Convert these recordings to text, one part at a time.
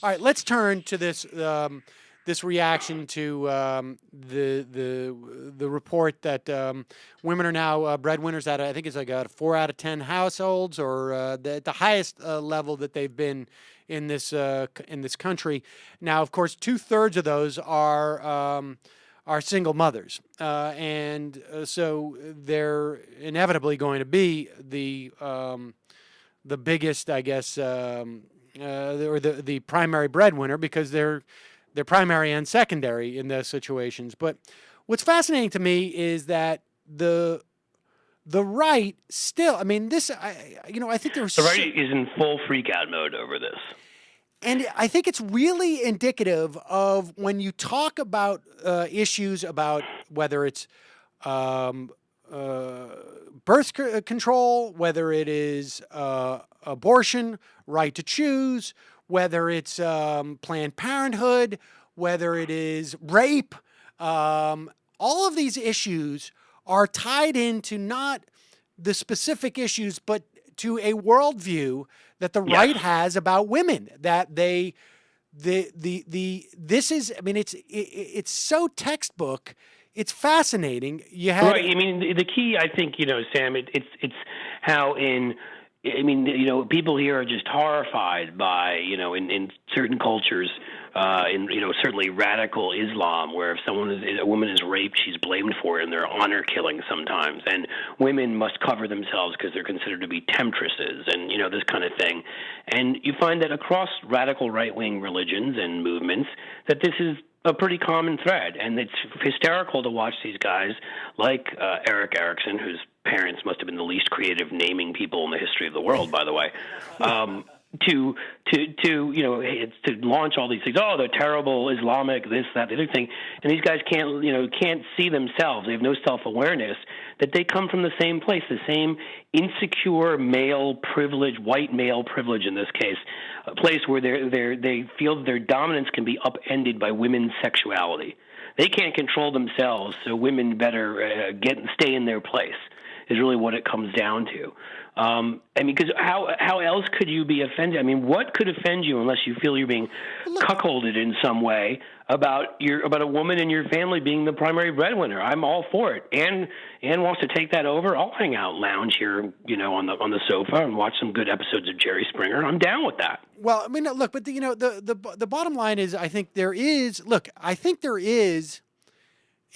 All right, let's turn to this reaction to the report that women are now breadwinners at, I think it's like 4 out of 10 households, or the highest level that they've been in this country. Now, of course, 2/3 of those are single mothers, and so they're inevitably going to be the biggest, I guess, or the primary breadwinner, because they're primary and secondary in those situations. But what's fascinating to me is that the right still, I mean, I think there's the right is in full freak out mode over this. And I think it's really indicative of when you talk about issues about whether it's birth control, whether it is abortion, right to choose, whether it's Planned Parenthood, whether it is rape. All of these issues are tied into not the specific issues, but to a worldview that the right has about women. That this is, I mean, it's so textbook. It's fascinating. Right. I mean, the key, I think, Sam, it's how people here are just horrified by, in certain cultures, certainly radical Islam, where if a woman is raped, she's blamed for it, and they're honor killing sometimes. And women must cover themselves because they're considered to be temptresses, and this kind of thing. And you find that across radical right-wing religions and movements, that this is a pretty common thread, and it's hysterical to watch these guys like Eric Erickson, whose parents must have been the least creative naming people in the history of the world, by the way, to launch all these things. Oh, they're terrible, Islamic, this, that, the other thing, and these guys can't see themselves. They have no self-awareness that they come from the same place, the same insecure male privilege, white male privilege in this case, a place where they feel that their dominance can be upended by women's sexuality. They can't control themselves, so women better stay in their place, is really what it comes down to. Because how else could you be offended? I mean, what could offend you unless you feel you're being cuckolded in some way about a woman in your family being the primary breadwinner? I'm all for it. Anne wants to take that over. I'll hang out, lounge here, on the sofa and watch some good episodes of Jerry Springer. I'm down with that. Well, I mean, look, but the bottom line is, I think there is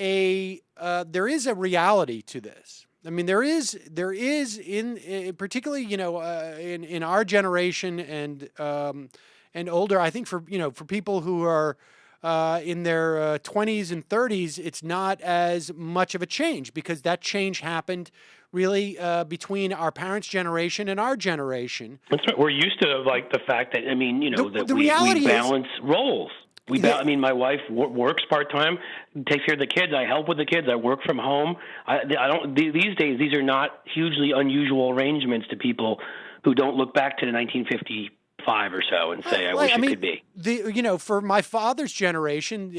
a reality to this. I mean, there is in particularly, in our generation and older, I think for people who are in their 20s and 30s, it's not as much of a change, because that change happened really between our parents' generation and our generation. That's right. We're used to the fact that, that we balance roles. My wife works part-time, takes care of the kids. I help with the kids. I work from home. These days, these are not hugely unusual arrangements to people who don't look back to the 1955 or so and say, I wish it could be. For my father's generation,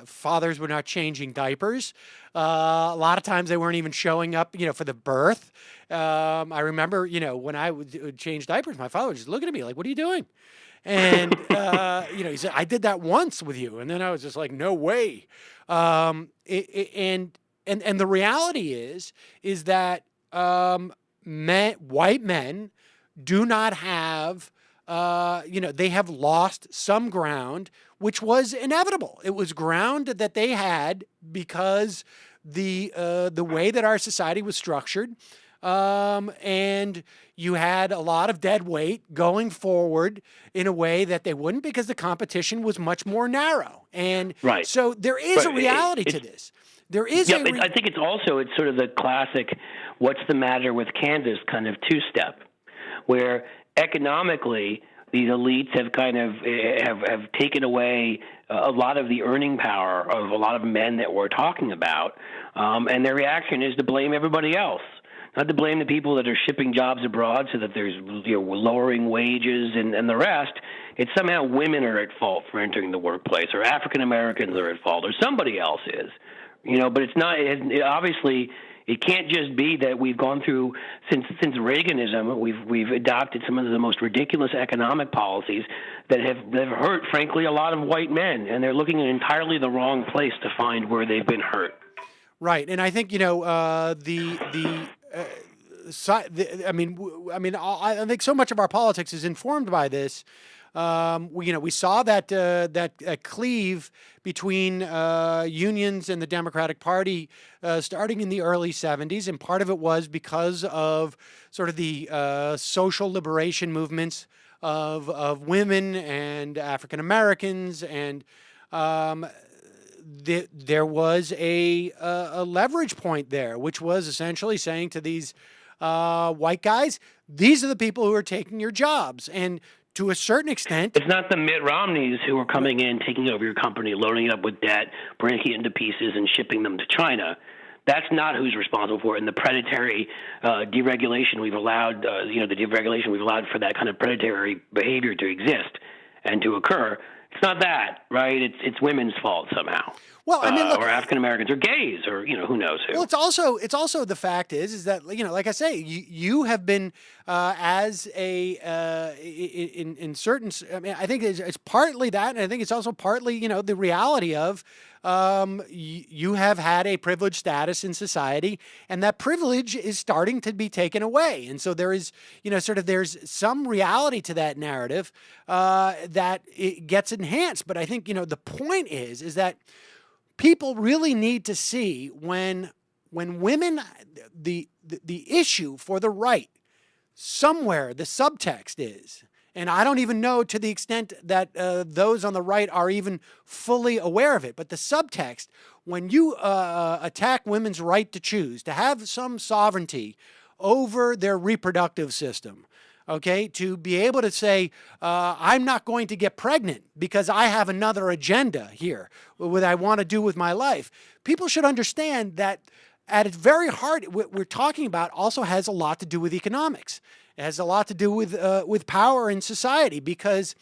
fathers were not changing diapers. A lot of times they weren't even showing up, for the birth. I remember, when I would change diapers, my father was just looking at me like, what are you doing? And, he said, I did that once with you. And then I was just like, no way. And the reality is that white men do not have, they have lost some ground, which was inevitable. It was ground that they had because the way that our society was structured. And you had a lot of dead weight going forward in a way that they wouldn't, because the competition was much more narrow. And so there is a reality to this. There is I think it's sort of the classic what's the matter with Kansas kind of two-step, where economically these elites have kind of have taken away a lot of the earning power of a lot of men that we're talking about, and their reaction is to blame everybody else. Not to blame the people that are shipping jobs abroad so that there's lowering wages and the rest. It's somehow women are at fault for entering the workplace, or African Americans are at fault, or somebody else is. But it's not. Obviously, It can't just be that we've gone through since Reaganism, we've adopted some of the most ridiculous economic policies that have hurt, frankly, a lot of white men, and they're looking in entirely the wrong place to find where they've been hurt. Right, and I think I think so much of our politics is informed by this. We saw that cleave between unions and the Democratic Party starting in the early 70s, and part of it was because of sort of the social liberation movements of women and African Americans, and there was a leverage point there, which was essentially saying to these white guys, these are the people who are taking your jobs. And to a certain extent, it's not the Mitt Romneys who are coming in, taking over your company, loading it up with debt, breaking it into pieces, and shipping them to China. That's not who's responsible for it. And the predatory deregulation we've allowed, the deregulation we've allowed for that kind of predatory behavior to exist and to occur. It's not that, right? It's women's fault somehow. Well, I mean, look, or African Americans, or gays, or who knows who. Well, it's also the fact is that like I say, you have been as a in certain. I mean, I think it's partly that, and I think it's also partly the reality of you have had a privileged status in society, and that privilege is starting to be taken away, and so there is there's some reality to that narrative that it gets enhanced. But I think the point is that people really need to see when women, the issue for the right, somewhere the subtext is, and I don't even know to the extent that those on the right are even fully aware of it, but the subtext, when you attack women's right to choose, to have some sovereignty over their reproductive system, okay, to be able to say, I'm not going to get pregnant because I have another agenda here, what I want to do with my life. People should understand that at its very heart, what we're talking about also has a lot to do with economics. It has a lot to do with power in society because,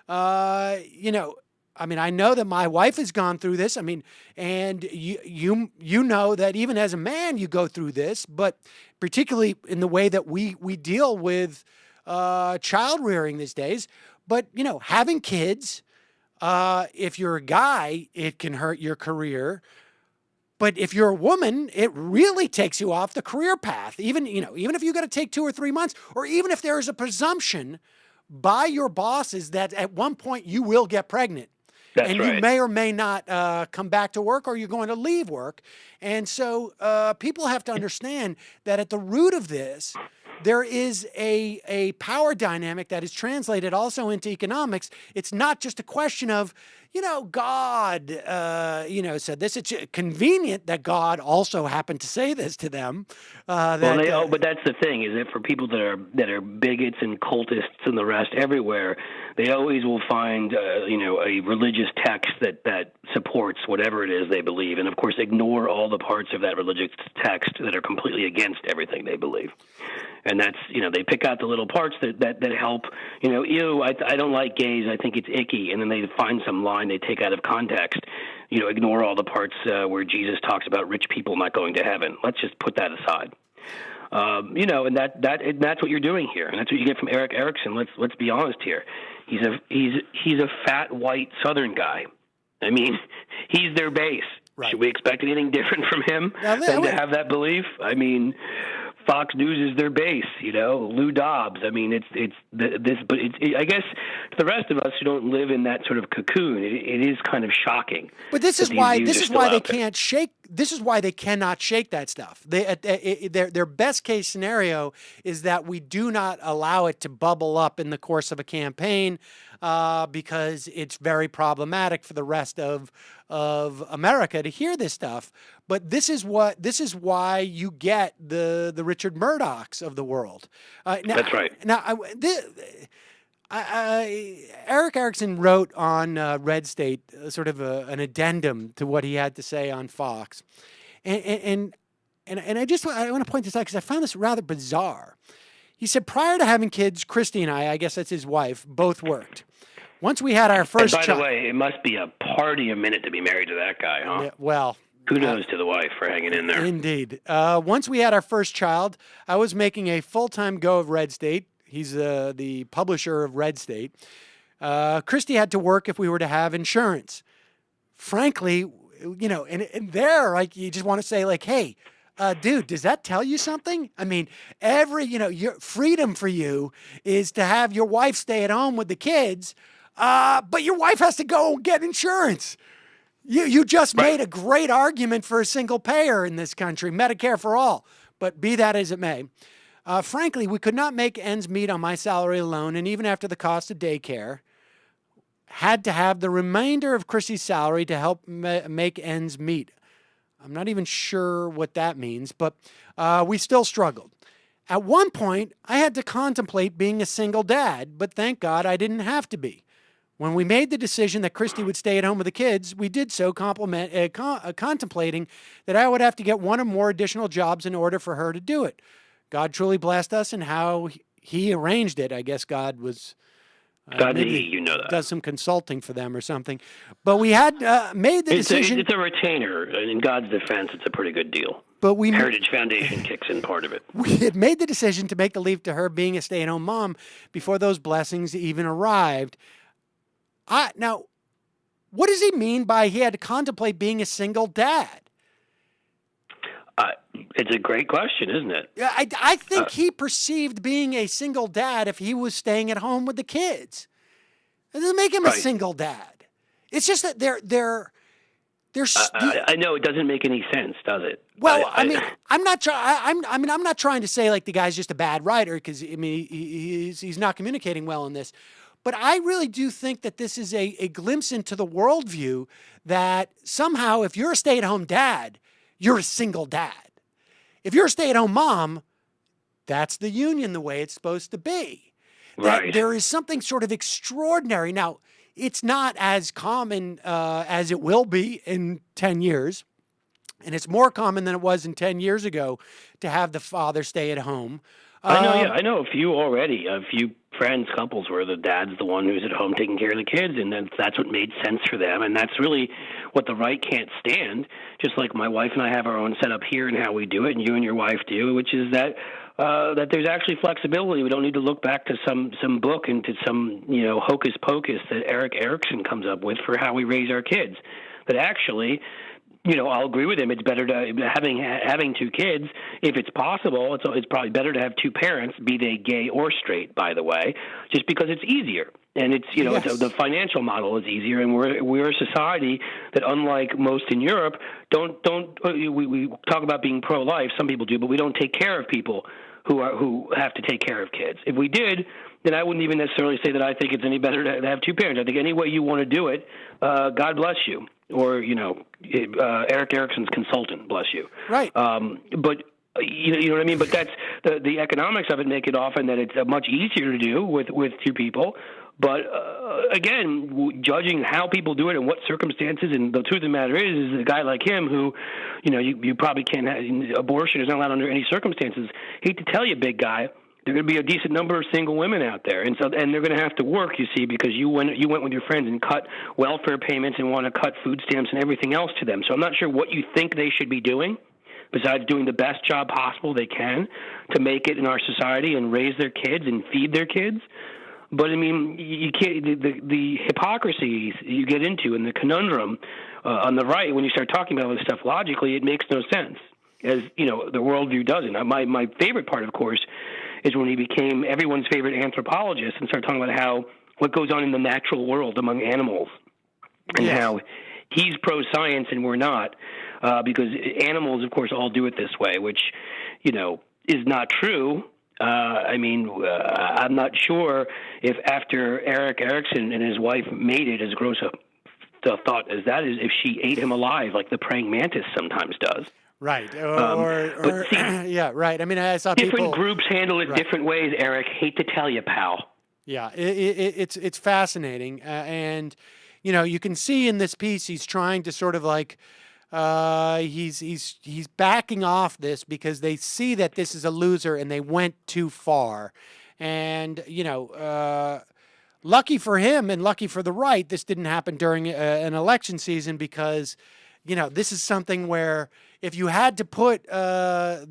I mean, I know that my wife has gone through this. I mean, and you know that even as a man, you go through this, but particularly in the way that we deal with child rearing these days. But, having kids, if you're a guy, it can hurt your career. But if you're a woman, it really takes you off the career path. Even if you got to take 2 or 3 months, or even if there is a presumption by your bosses that at one point you will get pregnant. That's and right. You may or may not come back to work, or you're going to leave work. And so people have to understand that at the root of this, there is a power dynamic that is translated also into economics. It's not just a question of, God, said this. It's convenient that God also happened to say this to them. But that's the thing, is that for people that are bigots and cultists and the rest everywhere, they always will find, a religious text that supports whatever it is they believe, and of course ignore all the parts of that religious text that are completely against everything they believe. And that's, they pick out the little parts that help, I don't like gays, I think it's icky. And then they find some line they take out of context, ignore all the parts where Jesus talks about rich people not going to heaven. Let's just put that aside. And that's what you're doing here. And that's what you get from Eric Erickson. Let's be honest here. He's a fat white Southern guy. I mean, he's their base. Right. Should we expect anything different from him than to have that belief? I mean, Fox News is their base, Lou Dobbs. I mean, I guess to the rest of us who don't live in that sort of cocoon, it is kind of shocking. But this is why they can't shake. This is why they cannot shake that stuff. Their best case scenario is that we do not allow it to bubble up in the course of a campaign, because it's very problematic for the rest of America to hear this stuff. But this is why you get the Richard Murdochs of the world. That's right. Now, Eric Erickson wrote on Red State sort of an addendum to what he had to say on Fox, and I want to point this out because I found this rather bizarre. He said, prior to having kids, Christy and I guess that's his wife, both worked. Once we had our first child. By the way, it must be a party a minute to be married to that guy, huh? Yeah, well, Kudos to the wife for hanging in there. Indeed. Once we had our first child, I was making a full-time go of Red State. He's the publisher of Red State. Christy had to work if we were to have insurance. Frankly, and there, like, you just want to say, like, hey, dude, does that tell you something? I mean, your freedom for you is to have your wife stay at home with the kids, but your wife has to go get insurance. You just made a great argument for a single payer in this country, Medicare for all. But be that as it may, frankly, we could not make ends meet on my salary alone, and even after the cost of daycare, had to have the remainder of Chrissy's salary to help make ends meet. I'm not even sure what that means, but we still struggled. At one point, I had to contemplate being a single dad, but thank God I didn't have to be. When we made the decision that Christy would stay at home with the kids, we did so contemplating that I would have to get one or more additional jobs in order for her to do it. God truly blessed us in how he arranged it. I guess God was... does some consulting for them or something. But we had made the decision... It's a retainer. In God's defense, it's a pretty good deal. But Heritage Foundation kicks in part of it. We had made the decision to make the leap to her being a stay-at-home mom before those blessings even arrived. Now, what does he mean by he had to contemplate being a single dad? It's a great question, isn't it? I think he perceived being a single dad if he was staying at home with the kids. It doesn't make him a single dad. It's just that they're. I know it doesn't make any sense, does it? Well, I'm not trying to say like the guy's just a bad writer, because he's not communicating well in this. But I really do think that this is a glimpse into the worldview that somehow if you're a stay-at-home dad, you're a single dad. If you're a stay-at-home mom, that's the union the way it's supposed to be. Right. That there is something sort of extraordinary. Now, it's not as common as it will be in 10 years. And it's more common than it was in 10 years ago to have the father stay at home. I know a few friends, couples where the dad's the one who's at home taking care of the kids, and that's what made sense for them, and that's really what the right can't stand. Just like my wife and I have our own setup here and how we do it, and you and your wife do, which is that there's actually flexibility. We don't need to look back to some book and to some hocus pocus that Eric Erickson comes up with for how we raise our kids. That actually, I'll agree with him. It's better to having two kids if it's possible. It's probably better to have two parents, be they gay or straight, by the way, just because it's easier. And it's Yes. the financial model is easier, and we're a society that, unlike most in Europe, we talk about being pro-life. Some people do, but we don't take care of people who have to take care of kids. If we did, then I wouldn't even necessarily say that I think it's any better to have two parents. I think any way you want to do it, God bless you. Or, Eric Erickson's consultant, bless you. Right. But you know what I mean? But that's the economics of it make it often that it's much easier to do with two people. But again, judging how people do it and what circumstances, and the truth of the matter is a guy like him who, you probably can't have abortion is not allowed under any circumstances. Hate to tell you, big guy, there are going to be a decent number of single women out there, and they're going to have to work, you see, because you went with your friends and cut welfare payments and want to cut food stamps and everything else to them. So I'm not sure what you think they should be doing, besides doing the best job possible they can to make it in our society and raise their kids and feed their kids. But I mean, you can't. The hypocrisies you get into and the conundrum on the right when you start talking about all this stuff logically, it makes no sense. As the worldview doesn't. My favorite part, of course, is when he became everyone's favorite anthropologist and started talking about what goes on in the natural world among animals, and how he's pro-science and we're not, because animals, of course, all do it this way, which is not true. I'm not sure if after Eric Erickson and his wife made it as gross a thought as that is, if she ate him alive like the praying mantis sometimes does. Right. Yeah, right. I mean, I saw different groups handle it different ways, Eric. Hate to tell you, pal. Yeah, it's fascinating. And, you can see in this piece he's trying to sort of like he's backing off this because they see that this is a loser and they went too far. And, lucky for him and lucky for the right, this didn't happen during an election season because this is something where if you had to put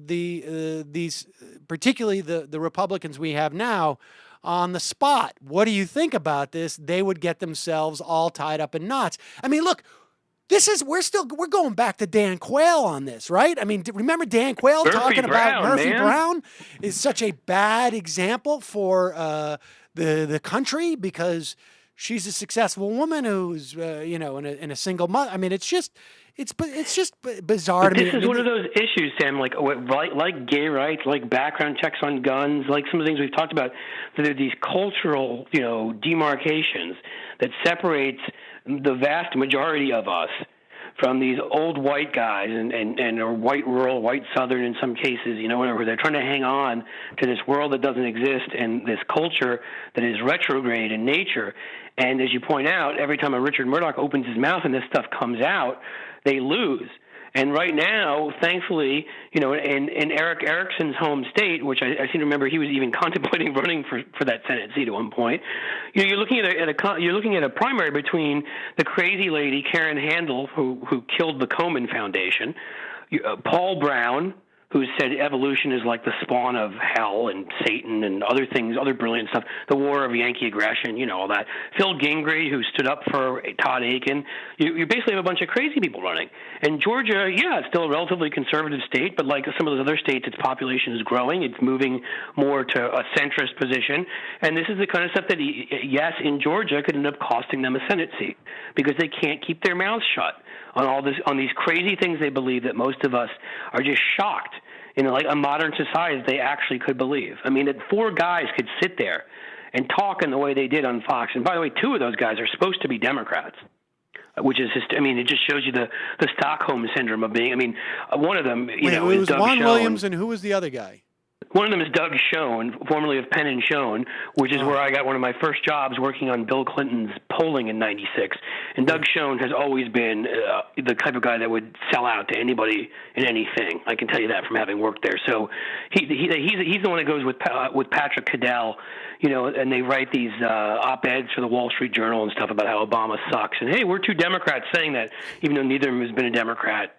these, particularly the Republicans we have now, on the spot, what do you think about this? They would get themselves all tied up in knots. I mean, look, we're going back to Dan Quayle on this, right? I mean, remember Dan Quayle talking about Murphy Brown is such a bad example for the country because she's a successful woman who's in a single mother. I mean, it's just bizarre to me. This is one of those issues, Sam, like gay rights, like background checks on guns, like some of the things we've talked about. That there are these cultural, demarcations that separates the vast majority of us from these old white guys and or white rural, white southern in some cases, whatever. They're trying to hang on to this world that doesn't exist and this culture that is retrograde in nature. And as you point out, every time a Richard Murdoch opens his mouth and this stuff comes out, they lose. And right now, thankfully, in Eric Erickson's home state, which I seem to remember he was even contemplating running for that Senate seat at one point. You're looking at a primary between the crazy lady Karen Handel, who killed the Komen Foundation, Paul Brown, who said evolution is like the spawn of hell and Satan and other things, other brilliant stuff, the war of Yankee aggression, all that. Phil Gingrey, who stood up for Todd Aiken. You basically have a bunch of crazy people running. And Georgia, it's still a relatively conservative state, but like some of those other states, its population is growing. It's moving more to a centrist position. And this is the kind of stuff that, yes, in Georgia could end up costing them a Senate seat because they can't keep their mouths shut on these crazy things they believe that most of us are just shocked in like a modern society that they actually could believe. I mean, that four guys could sit there and talk in the way they did on Fox. And by the way, two of those guys are supposed to be Democrats, which is just, it just shows you the Stockholm syndrome of being, one of them, it was Doug Juan Schoen. Williams, and who was the other guy? One of them is Doug Schoen, formerly of Penn and Schoen, which is where I got one of my first jobs working on Bill Clinton's polling in '96. And Doug Schoen has always been the type of guy that would sell out to anybody and anything. I can tell you that from having worked there. So he's the one that goes with Patrick Cadell, and they write these op-eds for the Wall Street Journal and stuff about how Obama sucks. And hey, we're two Democrats saying that, even though neither of them has been a Democrat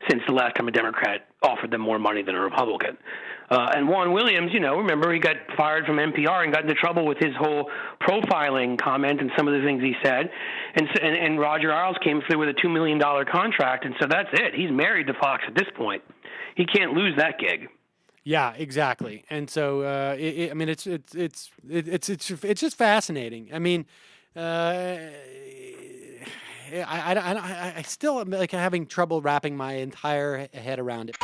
since the last time a Democrat offered them more money than a Republican. And Juan Williams, remember he got fired from NPR and got into trouble with his whole profiling comment and some of the things he said. And Roger Ailes came through with a $2 million contract, and so that's it. He's married to Fox at this point. He can't lose that gig. Yeah, exactly. And so, it's just fascinating. I still am having trouble wrapping my entire head around it.